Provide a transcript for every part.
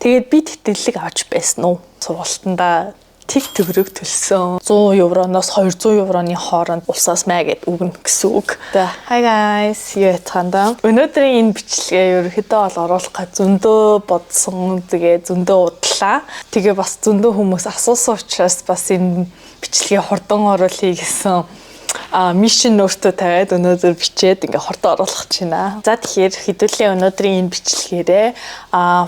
Тэгээд би тэтгэлэг авч байсан уу? Сургалтандаа тэг төгрөг төлсөн. 100 евроноос 200 евроны хооронд улсаас маа гэд үгнэ гэсэн үг. Hi guys, яатханда. Өнөөдрийн энэ бичлэгээ ерөөхдөө бол оруулах зөндөө бодсон, тэгээ зөндөө удлаа. Тэгээ бас зөндөө хүмүүс асуусан учраас бас энэ бичлэгээ хурдан оруулъя гэсэн мишн өөртөө тавиад өнөөдөр бичээд ингээ хурдан оруулах гэж байна. За тэгэхээр хэдүүлээ өнөөдрийн энэ бичлэгээрээ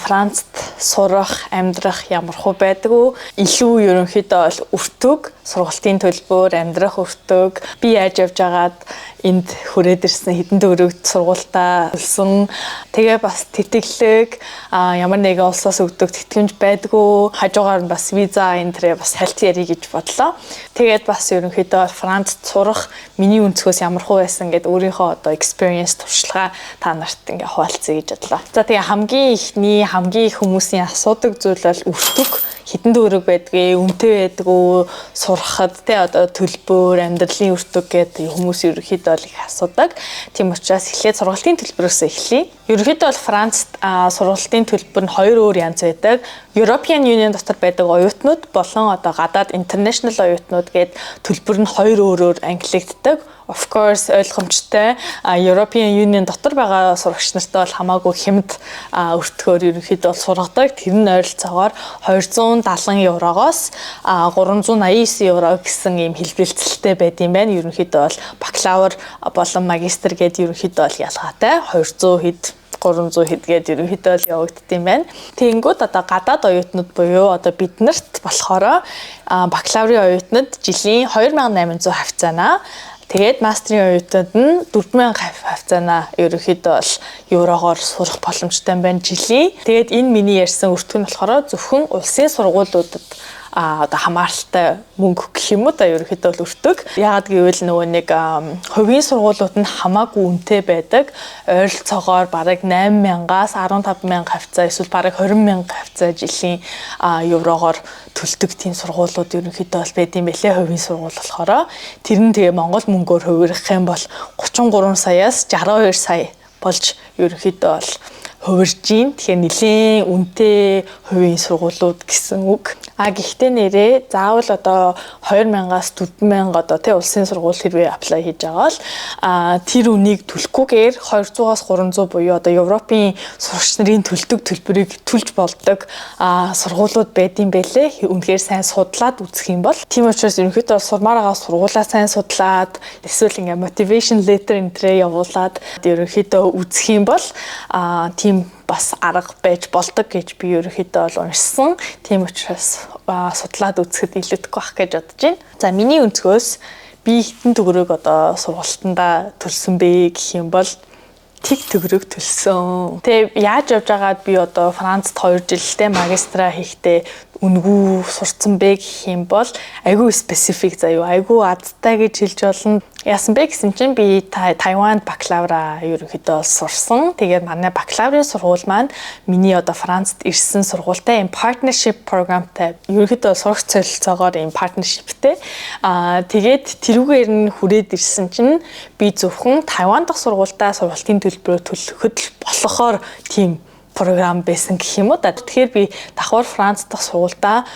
Францад сурах, амьдрах ямар хөө байдаг уу? Илүү ерөнхийдөө бол өртөг, сургалтын төлбөр, амьдрах өртөг, би яаж явж агаад энд хүрээд ирсэн хэдэн төгрөгт сургуультаа төлсөн. Тэгээ бас тэтгэлэг ямар нэгэн улсаас өгдөг тэтгэмж байдгүй. Хажуугаар нь бас виза энэ төрөө бас хальт ярих гэж бодлоо. Тэгээд бас ерөнхийдөө Францад сурах миний өнцгөөс ямар хөө байсан гэд өөрийнхөө одоо experience туршлага та нарт ингээ хуваалцъя гэж бодлоо. За тэгээ хамгийн их хүмүүсийн асуудаг зүйл бол өртөг, хэдэн төгрөг байдгийг, үнэтэй байдгүй, сурахад тэ одоо төлбөр, амьдралын өртөг гэдэг хүмүүс ерөнхийдөө их асуудаг. Тийм учраас эхлээд сургалтын төлбөрөөс эхлэе. Ерөнхийдөө бол Францад сургалтын төлбөр нь хоёр өөр янз байдаг. European Union дотор байдаг оюутнууд болон одоо гадаад international оюутнууд гээд төлбөр нь хоёр өөрөөр ангилагддаг. Of course ойлгомжтой European Union дотор байгаа сурагч нартай бол хамаагүй хямд өртгөөр ерөнхийдөө сургадаг. Тэр нь ойролцоогоор 270 еврогоос 389 евро гэсэн ийм хэлбэлцэлтэй байд юм байна. Ерөнхийдөө бол бакалавр болон магистр гээд ерөнхийдөө бол ялгаатай 200 хэд 300 хэдгээд ерөнхийдөө л явагддаг юм байна. Тэгэнгүүт одоо гадаад оюутнууд буюу одоо биднэрт болохоор бакалаврын оюутнууд жилийн 2800 хавцаанаа, тэгээд мастрын оюутнууд нь 4000 хавцаанаа ерөнхийдөө бол еврогоор сурах боломжтой байна жилийн. Тэгээд энэ миний ярьсан өртөг нь болохоор зөвхөн улсын сургуулиудад одоо хамааралтай мөнгө гэх юм уу да ерөнхийдөө л өртөг. Яагаад гэвэл нөгөө нэг хувийн сургуулиуд нь хамаагүй үнэтэй байдаг. Ойролцоогоор бараг 8000-аас 15000 хавцаа эсвэл бараг 20000 хавцаа жилийн еврогоор төлдөг тийм сургуулиуд ерөнхийдөө бол байд юм байлээ. Хувийн сургууль болохоор тэр нь тэгээ Монгол мөнгөөр хувирах юм бол 33 саяас 62 сая болж ерөнхийдөө бол хувирж гин. Тэгэхээр нэлийн үнэтэй хувийн сургуулиуд гэсэн үг. Гэхдээ нэрээ заавал одоо 2000-аас 4000 одоо тий улсын сургууль хэрвээ apply хийж байгаа бол тэр үнийг төлөхгүйгээр 200-аас 300 буюу одоо Европын сурагч нарын төлдөг төлбөрийг төлж болдог сургуулиуд байд юм байлээ. Үнэхээр сайн судлаад үзэх юм бол тийм учраас ерөнхийдөө сурмаар байгаа сургуулаа сайн судлаад эсвэл ингээ motivation letter энтрээ явуулаад ерөнхийдөө үзэх юм бол тийм бас арга байж болдог гэж би ерөнхийдөө бол уншсан. Тийм учраас судлаад үзэхэд илүүдэхгүй байх гэж бодож байна. За миний өнцгөөс би хэдэн төгрөг одоо сургалтандаа төлсөн бэ гэх юм бол тэг төгрөг төлсөн. Тэгээ яаж явж байгаад би одоо Францад 2 жилдээ магистра хийхдээ үнгүү сурцсан бэ гэх юм бол айгүй специфик заяа айгүй адтай гэж хэлж болно. Яасан бэ гэсэн чинь би Тайванд бакалавра ерөнхийдөө сурсан. Тэгээд манай бакалаврын сургууль маань миний одоо Францад ирсэн сургуультай юм partnership програмтай ерөнхийдөө сурах солилцоогоор юм partnershipтэй. Тэгээд тэрүүгээр нь хүрээд ирсэн чинь би зөвхөн Тайван дахь сургуультай сургалтын төлбөрөө төлөхөд болохоор тийм програм байсан гэх юм уу да. Тэгэхээр би давхар Франц дахь сургуультай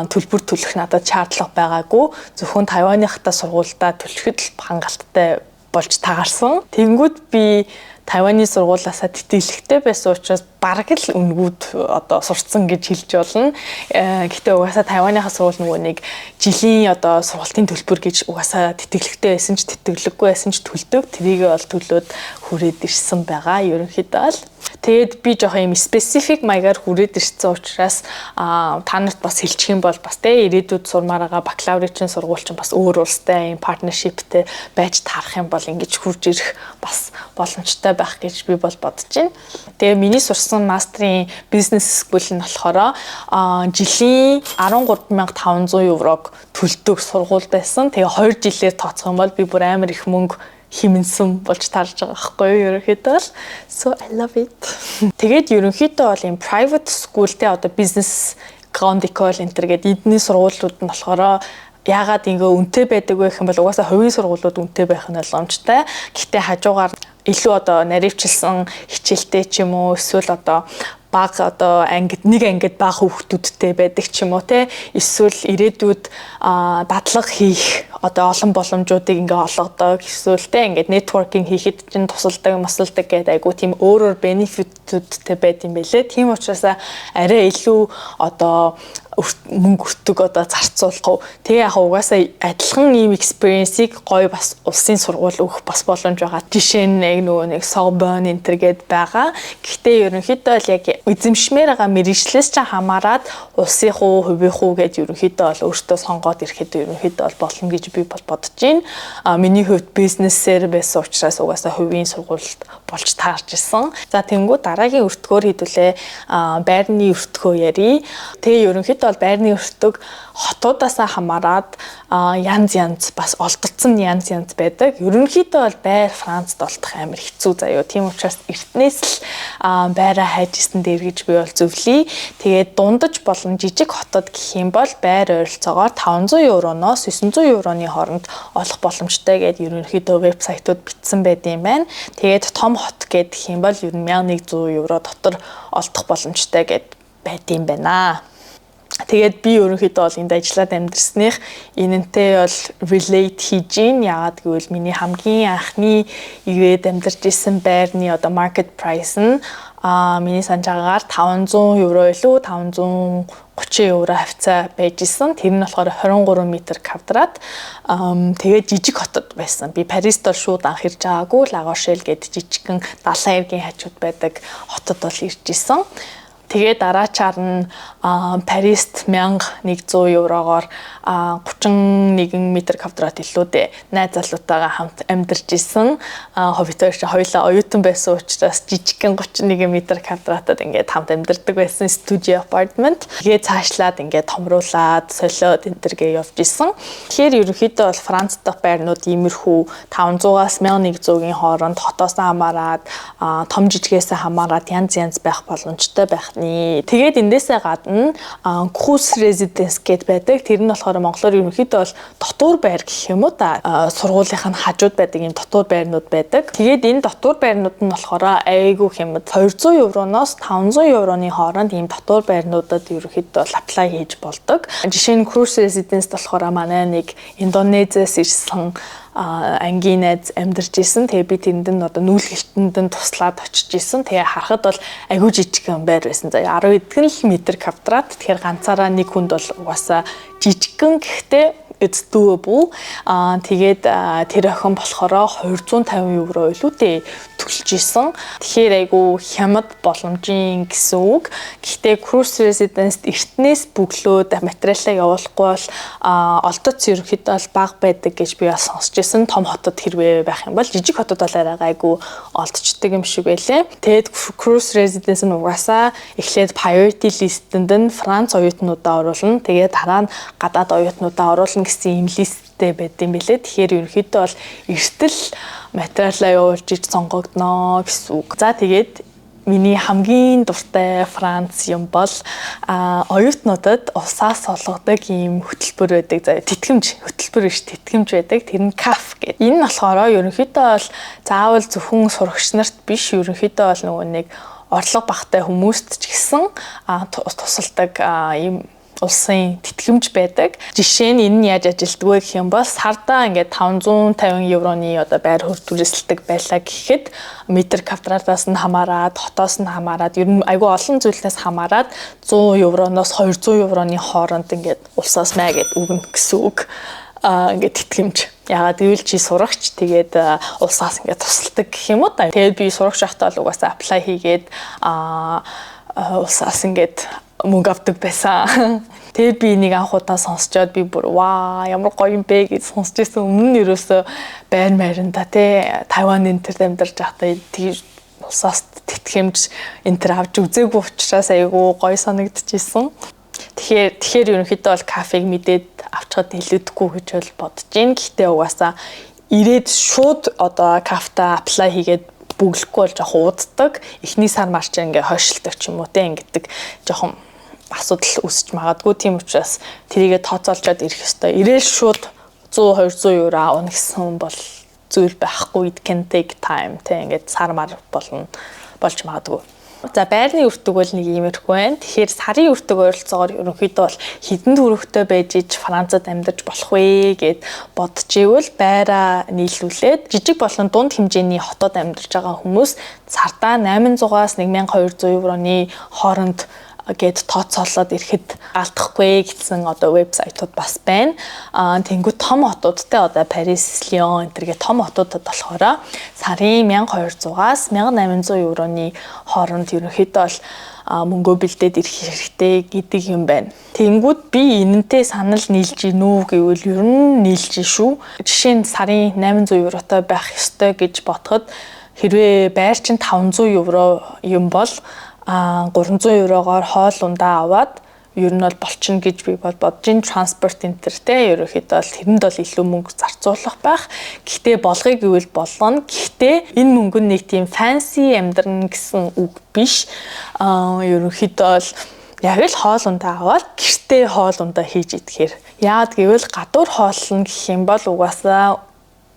төлбөр төлөх надад шаардлага байгаагүй. Зөвхөн Тайваныхтай сургуультай төлөхөд л хангалттай болж таарсан. Тэнгүүд би Тайваны сургуулиасаа тэтгэлэгтэй байсан учраас бараг л үнгүүд одоо сурцсан гэж хэлж болно. Гэхдээ угаасаа Тайваныхаа сургууль нөгөө нэг жилийн одоо сургалтын төлбөр гэж угаасаа тэтгэлэгтэй байсан ч тэтгэлэггүй байсан ч төлдөг. Тэрийг бол төлөөд хүрээд ирсэн байгаа. Ерөнхийдөө л тэгээд би жоохон юм специфик маягаар хүрээд ирсэн учраас та нарт бас хэлчих юм бол бас тэ ирээдүйд сурмаар байгаа бакалаврын сургууль чинь бас өөр улстай юм партнершиптэй байж таарах юм бол ингэж хурж ирэх бас боломжтой байх гэж би бол бодож байна. Тэгээ миний сурсан мастрын бизнес скул нь болохоор жилийн 13500 еврог төлдөг сургууль байсан. Тэгээ 2 жилээр тооцох юм бол би бүр амар их мөнгө химэнсэн болж тарж байгаа байхгүй юу ерөнхийдөө. So I love it. Тэгээд ерөнхийдөө бол юм private schoolтэй одоо business Grand École энтер гэдэг эдний сургуулиуд нь болохоор яагаад ингээ үнэтэй байдаг вэ гэх юм бол угаасаа хувийн сургуулиуд үнэтэй байх нь ойлгомжтой. Гэхдээ хажуугаар илүү одоо наривчлсан хичээлтэй ч юм уу эсвэл одоо бага одоо нэг ангид бага хүүхдүүдтэй байдаг ч юм уу те эсвэл ирээдүйд дадлага хийх одоо олон боломжуудыг ингээ олгодог эсвэл те ингээ networking хийхэд чинь тусалдаг гэдэг айгу тийм өөрөөр benefitүүдтэй байд юм бэлээ. Тийм учраас арай илүү одоо мөнгө өртөг одоо зарцуулах. Тэгээ яг угаасаа адилхан ийм experience-ийг гоё бас улсын сургууль өгөх бас боломж байгаа. Жишээ нь нэг Sorbonne энтер гээд байгаа. Гэхдээ ерөнхийдөө бол яг эзэмшмээр байгаа мэргэжлээс ч хамаарат улсын хувийн гээд ерөнхийдөө бол өөртөө сонгоод ирэхэд ерөнхийдөө бол болно гэж би бодож байна. Миний хувьд бизнесээр байсан учраас угаасаа хувийн сургуульд болж таарч исэн. За тэнгүү дараагийн өртгөөр хэдүүлээ байрны өртгөө ярий. Тэгээ ерөнхийдөө бол байрны өртөг хотуудаасаа хамаарат янз бас олдсон янз байдаг. Ерөнхийдөө бол байр Францд олдох амар хэцүү заяо. Тийм учраас эртнээс л байраа хайж исэн дээр гэж би бол зөвлөе. Тэгээд дундаж болон жижиг хотод гэх юм бол байр ойролцоогоор 500 евроноос 900 евроны хооронд олох боломжтой гэдээ ерөнхийдөө вебсайтууд бичсэн байдсан байна. Тэгээд том хот гэдэг юм бол ер нь 1100 евро дотор олдох боломжтой гэд байдсан байна. Тэгээд би ерөнхийдөө бол энд ажиллаад амьдэрснийх энэнтэй бол relate хийж гин. Яагаад гэвэл миний хамгийн анхны ирээд амьдарч исэн байрны одоо market price нь миний санджаагаар 500 евро илүү 530 евро хавцаа байж исэн. Тэр нь болохоор 23 м квадрат. Тэгээд жижиг хотод байсан. Би Парист бол шууд анх ирж байгаагүй. Лагошел гэдэг жижигхэн 70 эргийн хажууд байдаг хотод бол ирж исэн. Тэгээ дараачаар нь Парист 1100 еврогоор 31 м квадрат илүүдээ найз залуутайгаа хамт амьдарч исэн. Хоббитой ч хоёулаа оюутан байсан учраас жижигхэн 31 м квадратад ингээд хамт амьдардаг байсан студио апартмент. Тэгээ цаашлаад ингээд томруулаад солиод энтергээ явж исэн. Тэгэхээр ерөнхийдөө бол Франц дахь байрнууд иймэрхүү 500-аас 1100-гийн хооронд хотоос хамаарат том жижигээс хамаарат янз байх боломжтой байх. Тэгээд эндээсээ гадна cruise residence гэд байдаг. Тэр нь болохоор монголоор ерөнхийдөө бол дотуур байр гэх юм уу та. Сургуулийнх нь хажууд байдаг юм дотуур байрнууд байдаг. Тэгээд энэ дотуур байрнууд нь болохоор айгүй хэмэд 200 евроноос 500 евроны хооронд ийм дотуур байрнуудад ерөнхийдөө бол apply хийж болдог. Жишээ нь cruise residence болохоор манай нэг Индонезиас ирсэн ангийн найз амьдарч исэн. Тэгээ би тэнд нь одоо нүүлгэлтэнд нь туслаад очиж исэн. Тэгээ харахад бол агүй жижигхэн байр байсан. За 10 эдгэн л метр квадрат. Тэгэхээр ганцаараа нэг хүнд бол угаасаа жижигхэн гэхдээ it's doable. Тэгээд тэр охин болохоор 250 евро илүүтэй төлж исэн. Тэгэхээр айгу хямд боломжийн гэсэн үг. Гэхдээ cruise residence эртнээс бөглөөд материалаа явуулахгүй бол олдоц ерөнхийдөө бол бага байдаг гэж би бас сонсч исэн. Том хотод хэрвээ байх юм бол жижиг хотод бол айгу олдчдаг юм шиг байлээ. Тэгээд cruise residence нь угаасаа эхлээд priority list-энд нь Франц оюутнуудаа оруулна. Тэгээд дараа нь гадаад оюутнуудаа оруулна гэсэн юм листтэй байд юм билээ. Тэгэхээр ерөнхийдөө бол эртэл материалаа явуулж иж сонгогдно гэсэн үг. За тэгээд миний хамгийн дуртай Франц юм бол оюутнуудад усаас олгодог ийм хөтөлбөр байдаг. За тэтгэмж хөтөлбөр биш тэтгэмж байдаг. Тэр нь CAF гэдэг. Энэ нь болохоор ерөнхийдөө бол заавал зөвхөн сурагч нарт биш ерөнхийдөө бол нөгөө нэг орлого багтай хүмүүст ч гэсэн тусалдаг ийм улсын тэтгэмж байдаг. Жишээ нь энэ нь яаж ажилтдаг вэ гэх юм бол сардаа ингээд 550 евроны одоо байр хүртүүлэлцдэг байлаа гэхэд метр квадратаас нь хамаарат, хотоос нь хамаарат, ер нь айгүй олон зүйлээс хамаарат 100 евроноос 200 евроны хооронд ингээд улсаас маа гэд үгнэ гэсэн үг. Ингээд тэтгэмж. Ягаад гэвэл чи сурагч тэгээд улсаас ингээд тусалдаг гэх юм уу та. Тэгээд би сурагч байхдаа л угаасаа apply хийгээд улсаас ингээд мөнгө авдаг байсан. Тэгээд би нэг анх удаа сонсчоод би бүр ваа ямар гоё юм бэ гэж сонсч байсан. Өмнө нь ерөөсөө байр майранда те Тайван энэ төр амьдарч байхдаа тийм улсаас тэтгэмж энэ төр авч үзээгүй учраас айгүй гоё санагдчихсэн. Тэгэхээр ерөнхийдөө бол кафег мэдээд авчихад хэлэдэггүй гэж бол бодож гин. Гэхдээ угаасаа ирээд шууд одоо кафта apply хийгээд бүглэхгүй бол жоохон ууддаг. Эхний сар марч ингээ хойшилдаг ч юм уу те ингэдэг жоохон асуудал үүсэж магадгүй. Тийм учраас тэрийгэ тооцоолжоод ирэх ёстой. Ирээл шууд 100-200 евро авах гэсэн бол зүйл байхгүй. It can take time. Тэ ингээд сар мар болно болж магадгүй. За байрны өртөг бол нэг иймэрхүү байна. Тэгэхээр сарын өртөг ойролцоогоор ерөнхийдөө бол хэдэн төгрөгтэй байж иж Францад амьдарч болох вэ гэд бодож ивэл байраа нийлүүлээд жижиг болон дунд хэмжээний хотод амьдарч байгаа хүмүүс сардаа 800-аас 1200 евроны хооронд гэд тооцоолоод ирэхэд алдахгүй гэсэн вебсайтууд бас байна. Тэнгүү том хотуудтай Парис, Лион энтергээ том хотуудад болохоор сарын 1200-аас 1800 евроны хооронд ерөнхийдөө бол мөнгөө бэлдээд ирэх хэрэгтэй гэдэг юм байна. Тэнгүүд би энэнтэй санал нийлж гинүү гэвэл ер нь нийлж шүү. Жишээ нь сарын 800 евротой байх ёстой гэж бодоход хэрвээ байр чинь 500 евро юм бол 300 еврогоор хоол ундаа аваад ер нь бол болчихно гэж би бодож ин транспорт энтертэй ерөөхдөө бол тэрэнд бол илүү мөнгө зарцуулах байх. Гэхдээ болгоё гэвэл болгоно. Гэхдээ энэ мөнгө нь нэг тийм fancy амьдрын гэсэн үг биш. Ерөөхдөө бол яг л хоол ундаа аваад гэртээ хоол ундаа хийж идэхээр. Яагаад гэвэл гадуур хоолно гэх юм бол угаасаа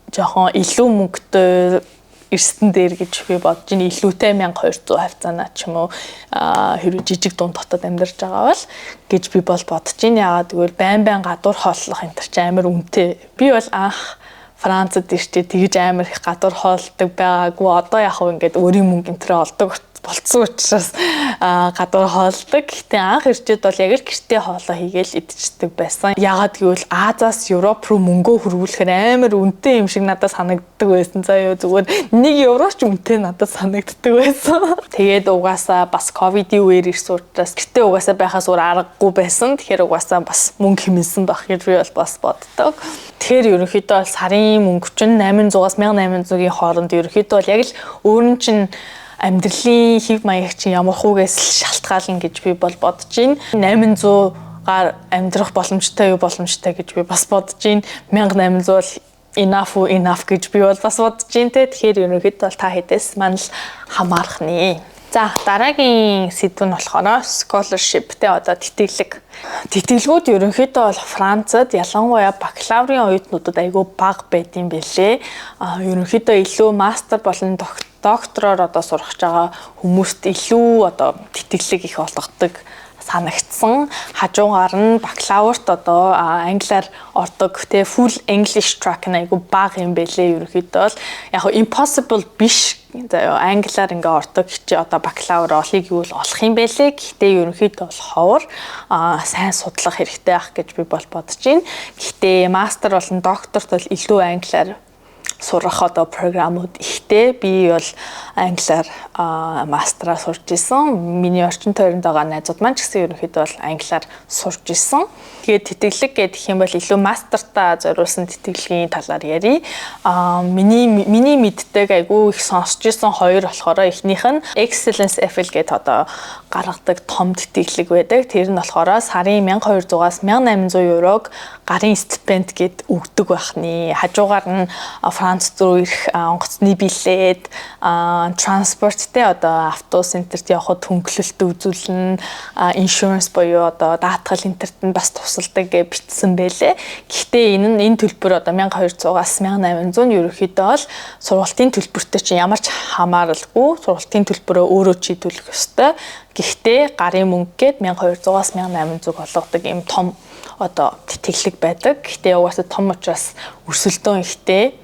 жоохон илүү мөнгөтэй эрсдэн дээр гэж би бодож ин илүүтэй 1200 хавцаанаа ч юм уу хэрэг жижиг дунд хотод амьдарч байгаа бол гэж би бодож ин яагаад гэвэл байн гадуур хооллох энэ төр чи амар үнэтэй. Би бол анх Францад ирчээ тэгж амар их гадуур хоолдог байгаагүй одоо яг хөө ингээд өөрийн мөнгө энэ төрөө олдог болцсон учраас гадуур хоолдог. Гэтэ анх ирчээд бол яг л гэртээ хоолоо хийгээл идчихдэг байсан. Яагаад гэвэл Азаас Европ руу мөнгөө хөрвүүлэхээр амар үнэтэй юм шиг надад санагддаг байсан. Заяа зүгээр 1 евро ч үнэтэй надад санагддаг байсан. Тэгээд угаасаа бас ковидын үеэр ирсэн учраас гэртээ угаасаа байхаас өөр аргагүй байсан. Тэгэхээр угаасаа бас мөнгө хэмнсэн байх гэж би бол бас боддог. Тэгэхээр ерөнхийдөө сарын мөнгө чинь 800-аас 1800-ийн хооронд ерөнхийдөө бол яг л өөр нь чинь амьдралын хэв маяг чинь ямар хуугээс шалтгаална гэж би бол бодож байна. 800-аар амьдрах боломжтой гэж би бас бодож байна. 1800 бол enough гэж би бол бас бодож байна те. Тэгэхээр ерөнхийдөө бол та хэдээс маань л хамаарах нэ. За дараагийн сэдв нь болохоор scholarship те тэтгэлэг. Тэтгэлгүүд ерөнхийдөө бол Францад ялангуяа бакалаврын оюутнуудад айгүй бага байдсан байлээ. Ерөнхийдөө илүү мастер болон доктороор сурах байгаа хүмүүст илүү тэтгэлэг их олгодог санагдсан. Хажуугаар нь бакалаврт англиар ордог те full English track айгүй бага юм байлээ. Ерөнхийдөө бол яг impossible биш. Англиар ингээ ордог чи бакалавр олъё гэвэл олох юм байлээ. Гэхдээ ерөнхийдөө бол ховор сайн судлах хэрэгтэй байх гэж би бодож байна. Гэхдээ мастер болон докторт бол илүү англиар сурах програмууд ихтэй. Би бол англиар мастраа сурж исэн. Миний орчин тойронд байгаа найзууд маань ч гэсэн ерөнхийдөө бол англиар сурж исэн. Тэгээд тэтгэлэг гэх юм бол илүү мастертаа зориулсан тэтгэлгийн талаар ярий. Миний мэддэг айгүй их сонсч исэн хоёр болохоор эхнийх нь Excellence FL гэдэг гаргадаг том тэтгэлэг байдаг. Тэр нь болохоор сарын 1200-аас 1800 еврог гарын стипенд гэд өгдөг байх нь. Хажуугаар нь Франц руу ирэх онгоцны билет, транспорттэй автобус энтерт явахад хөнгөлөлт үзүүлнэ, insurance буюу даатгал энтерт нь бас тусалдаг гэж бичсэн байлээ. Гэхдээ энэ төлбөр 1200-аас 1800 ерөөхдөө бол сургалтын төлбөртэй чинь ямар ч хамааралгүй, сургалтын төлбөрөө өөрөө шийдвэрлэх ёстой. Гэхдээ гарын мөнгө гээд 1200-аас 1800 болгодог юм том тэтгэлэг байдаг. Гэхдээ угаасаа том учраас өрсөлдөөн ихтэй.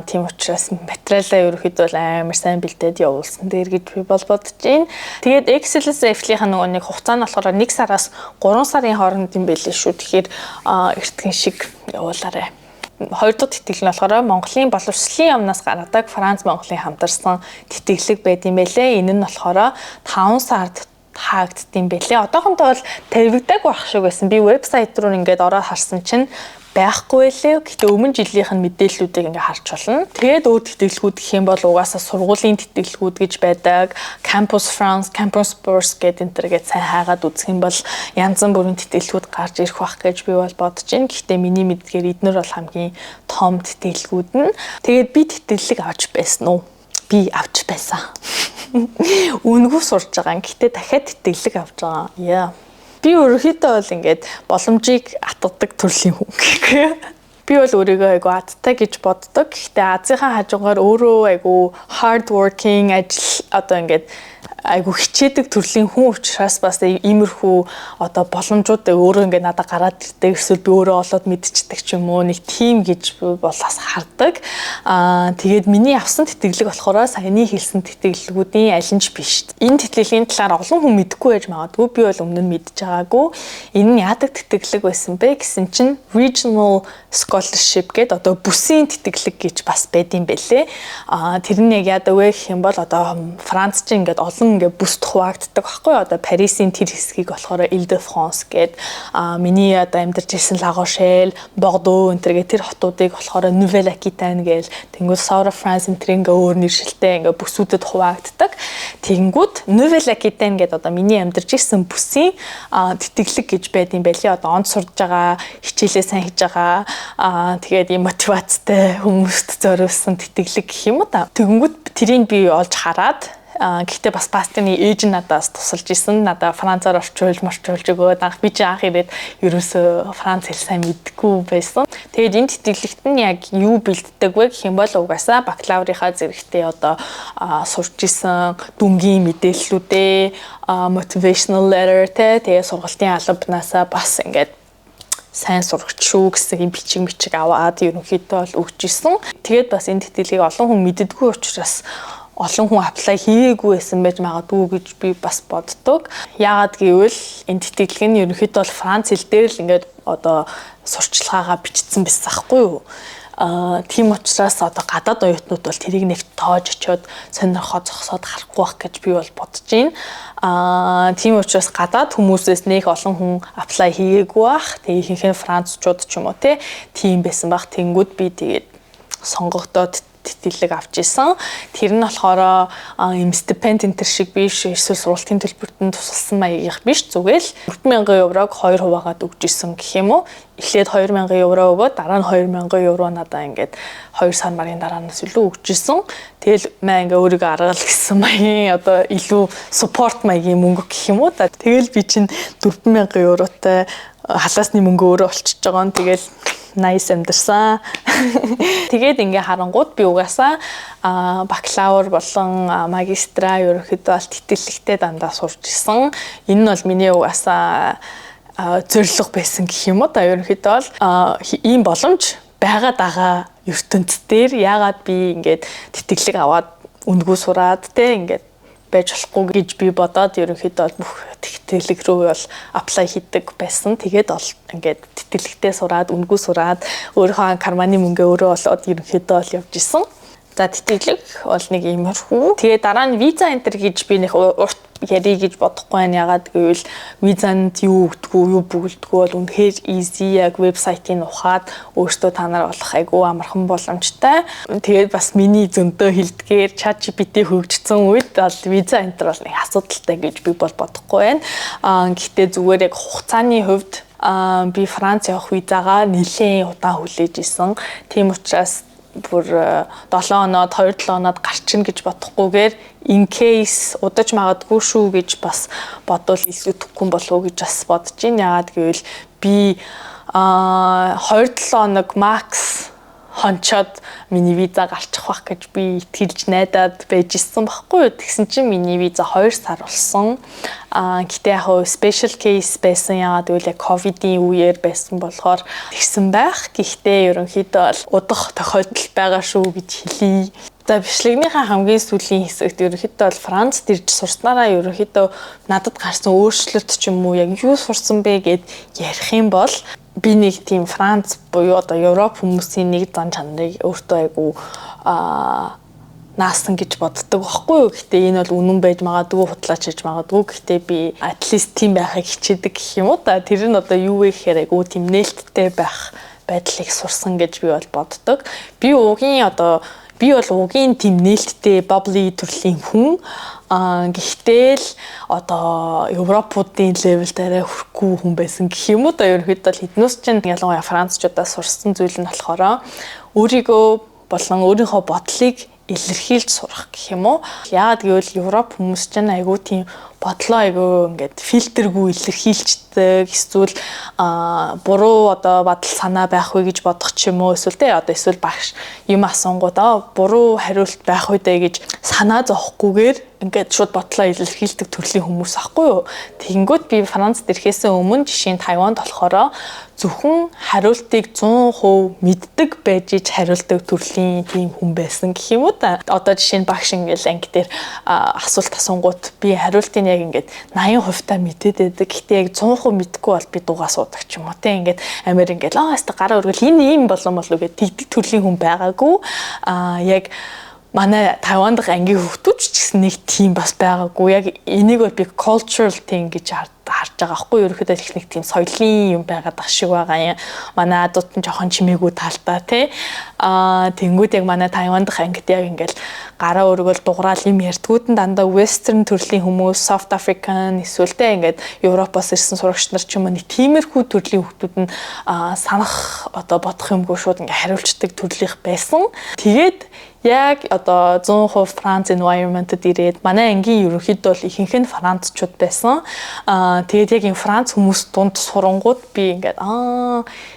Тийм учраас материалаа ерөөхдөө амар сайн бэлдээд явуулсан дээр гэж би бодож байна. Тэгээд Excellence FL-ийн нэг хугацаа нь болохоор 1 сараас 3 сарын хооронд юм байлээ шүү. Тэгэхээр эртхэн шиг явуулаарай. Хоёр дахь тэтгэлэг нь болохоор Монголын боловсролын яамнаас гаргадаг Франц Монголын хамтарсан тэтгэлэг байд юм байлээ. Энэ нь болохоор 5 сард хаагдсан байлээ. Одоохондоо бол тавигдаг байх шиг байсан. Би вебсайт руу ингээд ороод харсан чинь байхгүй байлээ. Гэхдээ өмнө жилийнх нь мэдээллүүдийг ингээд харж болно. Тэгээд өөр тэтгэлгүүд гэх юм бол угаасаа сургуулийн тэтгэлгүүд гэж байдаг. Campus France, Campus Bourse гэдэг энтергээд сайн хайгаад үзэх юм бол янз бүрийн тэтгэлгүүд гарч ирэх байх гэж би бол бодож байна. Гэхдээ миний мэдгээр эднэр бол хамгийн том тэтгэлгүүд нь. Тэгээд би тэтгэлэг авч байсан уу? Би авч байсан. Үнгүү сурж байгаа. Гэхдээ дахиад тэтгэлэг авч байгаа. Яа. Би өөрөөхдөө бол ингээд боломжийг атгадаг төрлийн хүн гэхгүй. Би бол өөрийгөө айгу адтай гэж боддог. Гэхдээ Азийнхаа хажуугаар өөрөө айгу hard working ажил ингээд айгу хичээдэг төрлийн хүн учраас бас иймэрхүү одоо боломжууд өөрөө ингээд надад гараад ирдэг. Эсвэл би өөрөө олоод мэдчихдэг ч юм уу. Нэг тим гэж би бол бас хардаг. Тэгээд миний авсан тэтгэлэг болохоор саяны хэлсэн тэтгэлгүүдийн аль нь ч биш. Энэ тэтгэлгийн талаар олон хүн мэдэхгүй байж магадгүй. Би бол өмнө нь мэдж байгаагүй. Энэ нь яадаг тэтгэлэг байсан бэ гэсэн чинь regional scholarship гэдэг одоо бүсийн тэтгэлэг гэж бас байдсан байлээ. Тэр нь яг яадаг вэ гэх юм бол одоо Франц чинь ингээд олон ингээд бүс хуваагддаг байхгүй юу? Одоо Парисын тэр хэсгийг болохоор Île-de-France гэдэг миний одоо амьдарч ирсэн La Rochelle, Bordeaux энэ тэр хотуудыг болохоор Nouvelle-Aquitaine гээл тэнгуү Saura-France энэ ингээ өөр нэршилтэй ингээ бүсүүдэд хуваагддаг. Тэнгүүд Nouvelle-Aquitaine гэдэг одоо миний амьдарч ирсэн бүсийн тэтгэлэг гэж байдсан байлээ. Одоо онд сурж байгаа, хичээлээ сайн хийж байгаа тэгээд ийм мотивацтай хүмүүст зориулсан тэтгэлэг гэх юм уу та. Тэнгүүд тэрийг би олж хараад гэхдээ бас пастины ээж надаас тусалж исэн. Надаа францаар орчуулж өгөөд би чи анх ирээд ерөөсөө франц хэл сайн мэдгүй байсан. Тэгээд энэ тэтгэлэгт нь яг юу бэлддэг вэ гэх юм бол угаасаа бакалаврынхаа зэрэгтээ одоо сурч исэн дүнгийн мэдээллүүдээ motivational letter тэгээ сургалтын албанаасаа бас ингээд сайн сурагч шүү гэсэн юм бичиг аваад ерөнхийдөө бол өгч исэн. Тэгээд бас энэ тэтгэлгийг олон хүн мэддэггүй учраас олон хүн apply хийгээгүй байсан байж магадгүй гэж би бас боддог. Яагаад гэвэл энэ тэтгэлэг нь ерөнхийдөө бол Франц хэл дээр л ингээд одоо сурчлагаагаа бичсэн байсан байхгүй юу? Тийм учраас одоо гадаад оюутнууд бол тэрийг нэг тоож очиод сонирхоо зогсоод харахгүй байх гэж би бол бодож байна. Тийм учраас гадаад хүмүүсээс нэг олон хүн apply хийгээгүй байх. Тэгээ ихэнх нь францчууд ч юм уу тийм байсан байх. Тэнгүүд би тэгээд сонгогдоод тэтгэлэг авч исэн. Тэр нь болохоор юм стипенд энтер шиг биш, эсвэл сургалтын төлбөртөнд тусалсан маягийнх биш, зүгээр л 40,000 еврог 2 хуваагаад өгч исэн гэх юм уу. Эхлээд 2,000 евро өгөө, дараа нь 2,000 евро надаа ингээд 2 сар марын дараанаас илүү өгч исэн. Тэгэл маа ингээ өөрийгөө аргал гэсэн маягийн одоо илүү support маягийн мөнгө гэх юм уу та. Тэгэл би чинь 4,000 евротой халаасны мөнгө өөрөө олчиж байгаа нь тэгэл nice амьдсан. Тэгээд ингээ харангууд би угаасаа бакалавр болон магистра ерөнхийдөө бол тэтгэлэгтэй дандаа сурч исэн. Энэ нь бол миний угаасаа зорилго байсан гэх юм уу та. Ерөнхийдөө бол ийм боломж байгаад байгаа ертөнцийн дээр яагаад би ингээд тэтгэлэг аваад үндгүү сураад ингээд байж болохгүй гэж би бодоод ерөнхийдөө бүх тэтгэлэг рүү бол apply хийдэг байсан. Тэгээд бол ингээд тэтгэлэгтэй сураад, үндгүү сураад өөрийнхөө карманы мөнгөө өөрөө олоод ерөнхийдөө бол явж исэн. За тэтгэлэг бол нэг иймэрхүү. Тэгээд дараа нь виза энтер гэж би нэг урт ярих гэж бодохгүй байна. Ягаад гэвэл визанд юу өгдөггүй, юу бүгэлдэггүй бол үнэхээр easy яг вебсайтыг ухаад өөртөө та нар болох айгүй амархан боломжтой. Тэгээд бас миний зөндөө хэлдгээр ChatGPT хөгжсөн үед бол виза энтер бол нэг асуудалтай гэж би бол бодохгүй байна. Гэхдээ зүгээр яг хугацааны хувьд би Франц явах визагаа нэлээд удаан хүлээж исэн. Тийм учраас бүр 7 оноод 2-7 оноод гарчин гэж бодохгүйгээр in case удаж магадгүй шүү гэж бас бодвол илүү төгөн болов уу гэж бас бодож байна. Яагаад гэвэл би 2-7 оног max хончоод миний виза гарчих байх гэж би итгэлж найдаад байж исэн байхгүй юу. Тэгсэн чинь миний виза 2 сар болсон. Гэтэ яг special case байсан. Яагаад гэвэл яг ковидын үеэр байсан болохоор тэгсэн байх. Гэхдээ ерөнхийдөө бол удах тохиолдол байгаа шүү гэж хэлье. За бичлэгнийхээ хамгийн сүүлийн хэсэгт ерөнхийдөө бол Францд ирж сурснараа ерөнхийдөө надад гарсан өөрчлөлт ч юм уу яг юу сурсан бэ гэд ярих юм бол би нэг тийм Франц буюу одоо Европ хүмүүсийн нэг зан чанарыг өөртөө айгу наасан гэж боддог байхгүй юу. Гэхдээ энэ бол үнэн байж магадгүй, хутлаач хийж магадгүй. Гэхдээ би at least тийм байхыг хичээдэг гэх юм уу та. Тэр нь одоо юу вэ гэхээр айгу тийм нээлттэй байх байдлыг сурсан гэж би бол боддог. Би бол угийн тийм нээлттэй bubbly төрлийн хүн. Гэхдээ л одоо Европуудын левел дээр хүрэхгүй хүн байсан гэх юм уу да. Ерөнхийдөө хэднээс ч ялангуяа францчуудаас сурсан зүйл нь болохоор өөрийгөө болон өөрийнхөө бодлыг илэрхийлж сурах гэх юм уу. Яагаад гэвэл Европ хүмүүс чинь айгүй тийм бодлоо айгүй ингээд фильтргүй илэрхийлждэг эсвэл буруу одоо бодол санаа байх вэ гэж бодох ч юм уу эсвэл эсвэл багш юм асуунгууд буруу хариулт байх үү гэж санаа зовхгүйгээр ингээд шууд бодлоо илэрхийлдэг төрлийн хүмүүс ахгүй юу. Тэгэнгүүт би Францд ирэхээс өмнө жишээ нь Тайванд болохоор зөвхөн хариултыг 100% мэддэг байж хариулдаг төрлийн тийм хүн байсан гэх юм уу та. Одоо жишээ нь багш ингээл анги дээр асуулт асуунгууд би хариултыг яг ингээд 80% та мэдээд байдаг. Гэхдээ яг 100% мэдгүй бол би дугаа суудаг ч юм уу те. Ингээд амир ингээд хаста гараа өргөл энэ юм болов гэдэг тэгдэг төрлийн хүн байгаагүй. Яг манай Тайванд ангийн хүүхдүүд ч гэсэн нэг тийм бас байгаагүй. Яг энийг бол би cultural thing гэж харж байгаа байхгүй. Ерөнхийдөө их нэг тийм соёлын юм байгаад ах шиг байгаа юм. Манай адууд нь жоохон чимээгүй талтай тий. Тэнгүүд яг манай Тайванд ангид яг ингээл гараа өргөл дуграал юм ярьдгүүд нь дандаа western төрлийн хүмүүс, South African эсвэл тэ ингээд Европоос ирсэн сурагч нар ч юм уу нэг тиймэрхүү төрлийн хүүхдүүд нь санах одоо бодох юмгүй шууд ингээд хариулцдаг төрлийнх байсан. Тэгээд яг одоо 100% Франц environment-д ирээд манай ангийн ерөнхийдөө бол ихэнх нь францчууд байсан. Тэгээд яг энэ Франц хүмүүс дунд сурангууд би ингээд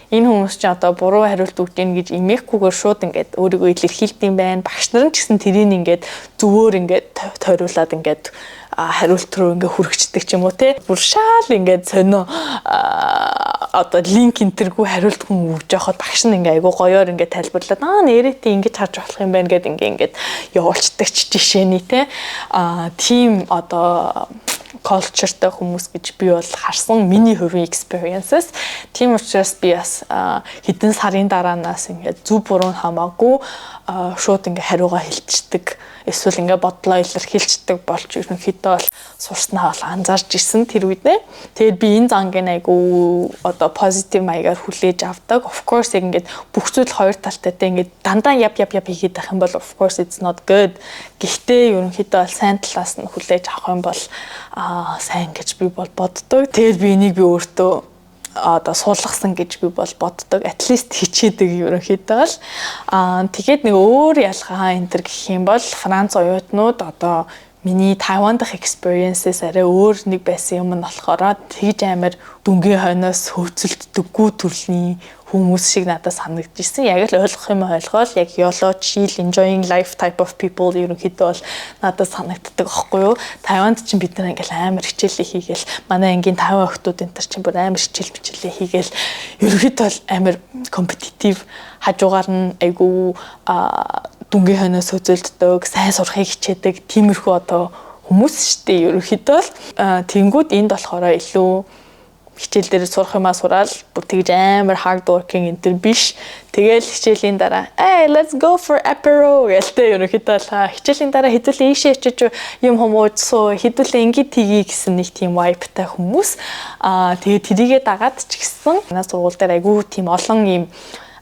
энэ хүмүүс ч одоо буруу хариулт өгч ийн гэж имэхгүйгээр шууд ингээд өөрийгөө илэрхийлдэг юм байна. Багш нар ч гэсэн тэрийг ингээд зөвөр ингээд тойруулаад ингээд хариулт руу ингээ хүрэгчдэг ч юм уу те. Бүр шаал ингээ сонио одоо линк энтергүй хариулт хүн өгж яхад багш нь ингээ айгу гоёор ингээ тайлбарлаад нэрэтээ ингэж харж болох юм байна гэд ингээд явуулцдаг ч жишээний те. Тим одоо culture-тай хүмүүс гэж би бол харсан миний хувийн experiences. Тийм учраас би бас хэдэн сарын дараанаас ингээд зүв буруу хамаагүй шууд ингээ хариугаа хэлчихдэг. Эсвэл ингээ бодлоо илэрхийлждэг болж ерөнхийдөө бол сурснаа бол анзаарч ирсэн тэр үедээ. Тэгээд би энэ зангийн айгу одоо positive маягаар хүлээж авдаг. Of course яг ингээд бүх зүйл хоёр талтай те ингээд дандаа яп хийгээд байх юм бол of course it's not good. Гэхдээ ерөнхийдөө бол сайн талаас нь хүлээж авах юм бол сайн гэж би бол боддог. Тэгээд би энийг би өөртөө одоо суулгасан гэж би бол боддог. At least хичээдэг ерөнхийдөө бол. Тэгээд нэг өөр ялгаа энэ төр гэх юм бол Франц оюутнууд одоо миний Тайван дахь experiences арай өөр нэг байсан юм нь болохоор тэгж амар дүнгийн хойноос хөөцөлддөггүй төрлийн хүмүүс шиг надад санагдчихсэн. Яг л ойлгох юм ойлгоол яг YOLO chill enjoying life type of people ерөнхийдөө бол надад санагддаг аахгүй юу. Тайванд чинь бид нар ингээл амар хичээлээ хийгээл манай ангийн 5 охтууд энэ төр чинь бүр амар хичээлээ хийгээл ерөнхийдөө бол амар competitive хажуугаар нь айгу дүнгийн хойноос хөөцөлддөг, сайн сурахыг хичээдэг тиймэрхүү одоо хүмүүс шүү дээ ерөнхийдөө л. Тэнгүүд энд болохоор илүү хичээл дээр сурах юмаа сураал бүр тэгж амар hard working энэ төр биш. Тэгэл хичээлийн дараа let's go for apero гэлтэй ерөнхийдөө хичээлийн дараа хэдүүлээ ийшээ очиж юм хүмүүцсөө хэдүүлээ ингэж тгий гэсэн нэг тийм vibe-тай хүмүүс. Тэгээд тэрийгээ дагаад ч гэсэн манай сургууль дээр айгүй тийм олон юм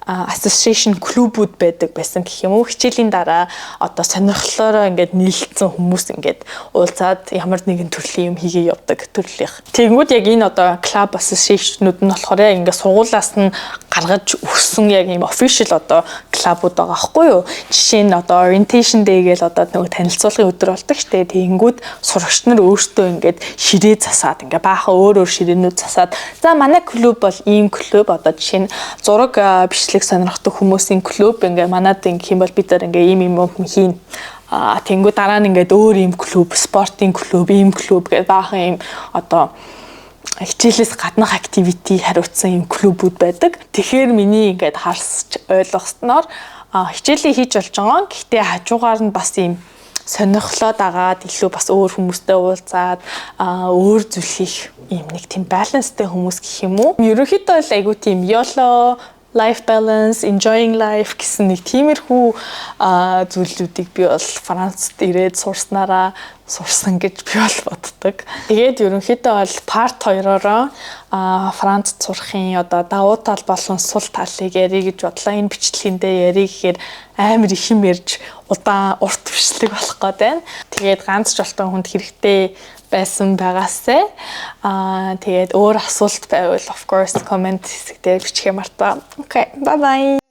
association клубүүд байдаг байсан гэх юм уу. Хичээлийн дараа одоо сонирхлоороо ингээд нийлэлцэн хүмүүс ингээд уулзаад ямар нэгэн төрлийн юм хийгээ явдаг төрлийнх. Тэгэнгүүт яг энэ одоо club association-ууд нь болохоор ингээд сургуулаас нь гаргаж өгсөн яг ийм official одоо клубүүд байгаа байхгүй юу. Жишээ нь одоо orientation day гээл одоо нэг танилцуулгын өдөр болдог штэ. Тэгэнгүүт сурагч нар өөрсдөө ингээд ширээ засаад ингээд баахан өөр ширээнүүд засаад за манай клуб бол ийм клуб одоо жишээ нь зураг бичлэг сонирхдаг хүмүүсийн клуб ингээ манад ингээ юм бол бид нар ингээ ийм юм хийн. Тэнгүү дараа нь ингээд өөр ийм клуб, спортын клуб, ийм клуб гэдэг баахан ийм одоо хичээлээс гаднах activity хариуцсан ийм клубүүд байдаг. Тэгэхээр миний ингээд харсч ойлгосноор хичээлээ хийж болж байгаа. Гэхдээ хажуугаар нь бас ийм сонирхлоо дагаад илүү бас өөр хүмүүстэй уулзаад өөр зүйл хийх ийм нэг тийм баланстай хүмүүс гэх юм уу. Ерөнхийдөө л айгу тийм YOLO life balance, enjoying life гэсэн нэг тиймэрхүү зүйлүүдийг би бол Францд ирээд сурсан гэж би бол боддог. Тэгээд ерөнхийдөө бол part 2-ороо Францд сурахын одоо давуу тал болон сул талыг ярих гэж бодлоо. Энэ бичлэгэндээ ярих гэхээр амар их юм ярьж удаан урт бичлэг болох гээд байна. Тэгээд ганц ч болтон хүнд хэрэгтэй байсан байгаасай. Тэгээд өөр асуулт байвал of course comment хэсэг дээр бичихээ мартаа. Okay, bye bye.